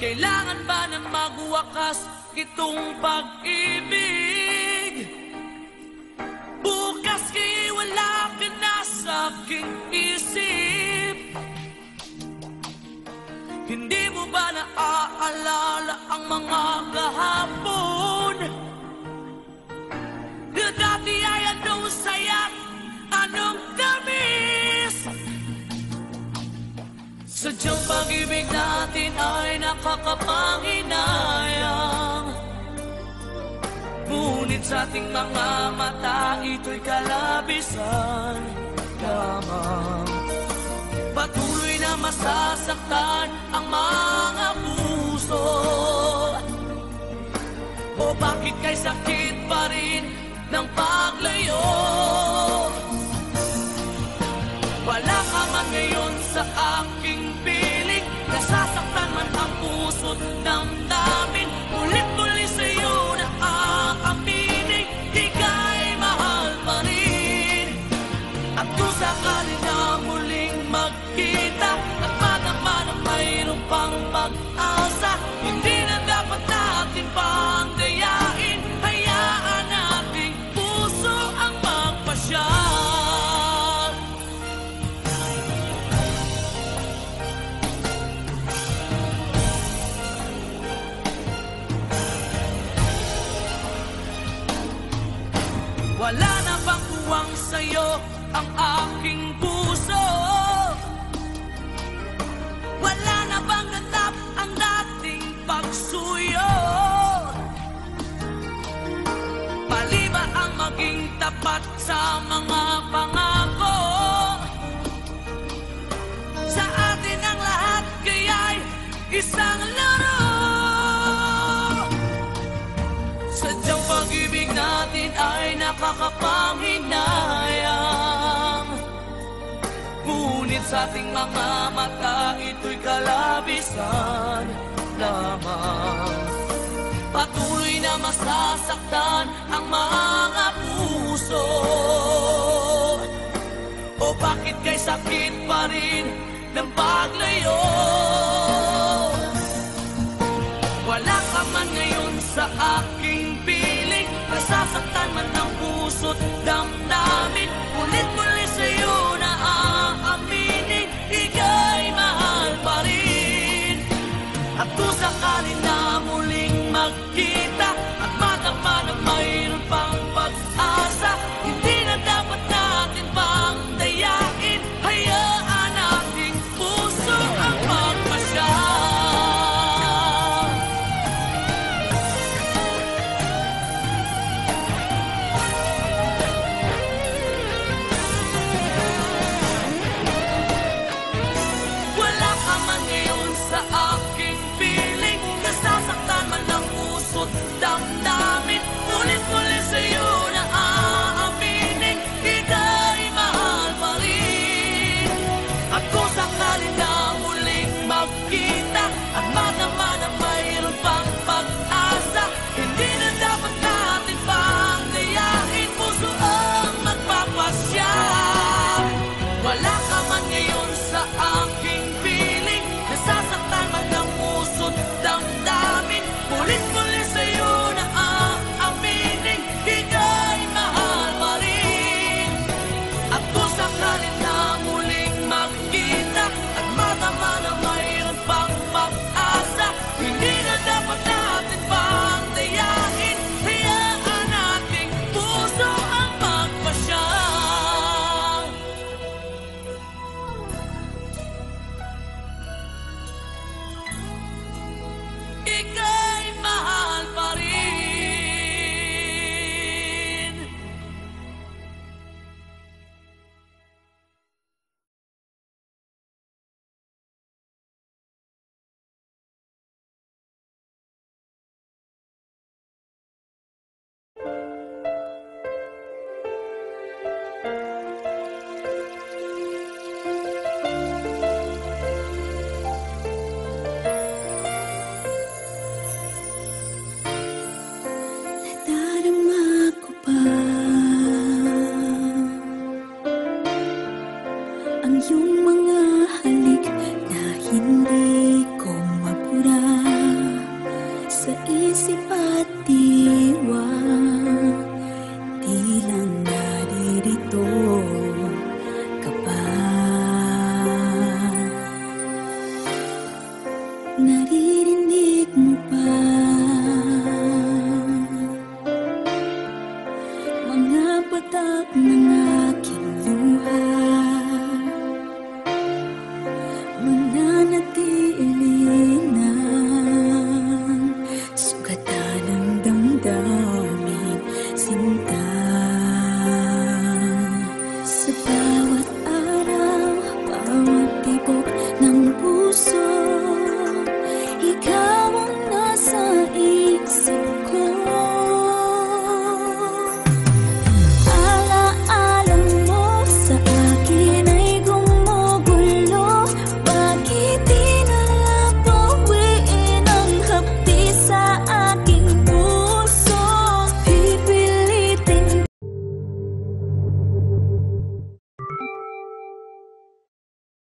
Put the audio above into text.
Kailangan ba na magwakas itong pag-ibig? Bukas kay wala ka na sa aking isip. Hindi mo ba naaalala ang mga kahapon? Na dati ay anong saya, anong tamis. Sadyang pag-ibig natin ay nakakapanghinayang. Ngunit sa ating mga mata, ito'y kalabisan lamang. Patuloy na masasaktan ang mga puso. O bakit kay sakit pa rin ng paglayo? Wala ka man ngayon sa aking piling. Nasasaktan man ang puso't damdamin. Ulit-ulit sa'yo na aaminin, ika'y mahal pa rin. At kung sakali na muling magkita at madama na mayroon pang pag-asa, hindi na dapat natin pang dayain. Hayaan nating puso ang magpasya. Wala na bang tuwang sa'yo ang aking puso? Wala na bang ganap ang dating pagsuyo? Mali ba ang maging tapat sa mga pangako? Sa atin ang lahat kaya'y isang laro. Sadyang pag-ibig natin ay nakakapanghinayang. Ngunit sa ating mga mata, ito'y kalabisan lamang. Patuloy na masasaktan ang mga puso. O bakit kay sakit pa rin ng paglayo? Wala ka man ngayon sa aking piling. Nasasaktan man ang puso't damdamin. Ulit-ulit sa'yo na aaminin, ika'y mahal pa rin. At kung sakali na muling magkita at madama na mayroon pang pag-asa, hindi na dapat natin pang dayain. Hayaan nating puso ang magpasya. Wala ka man ngayon sa aking piling. Nasasaktan man ang puso't damdamin. Ulit-ulit sa'yo na aaminin, ika'y mahal pa rin. At kung sakali na muling magkita at madama na mayroon pang pag-asa, hindi na dapat natin pang dayain. Puso ang magpapasya. Wala ka man ngayon sa aking piling. Nasasaktan man ang puso't damdamin. Ulit-ulit sa'yo na aaminin, ika'y mahal pa rin. At kung sakali na muling magkita at madama na mayroon pang pag-asa, hindi na dapat natin pang dayain. Hayaan nating puso ang magpasya. Ika'y mahal pa rin. Nadarama ko pa ang iyong mga halik na hindi ko mapura. bang naririto ka pa? Naririnig mo pa mga patak ng aking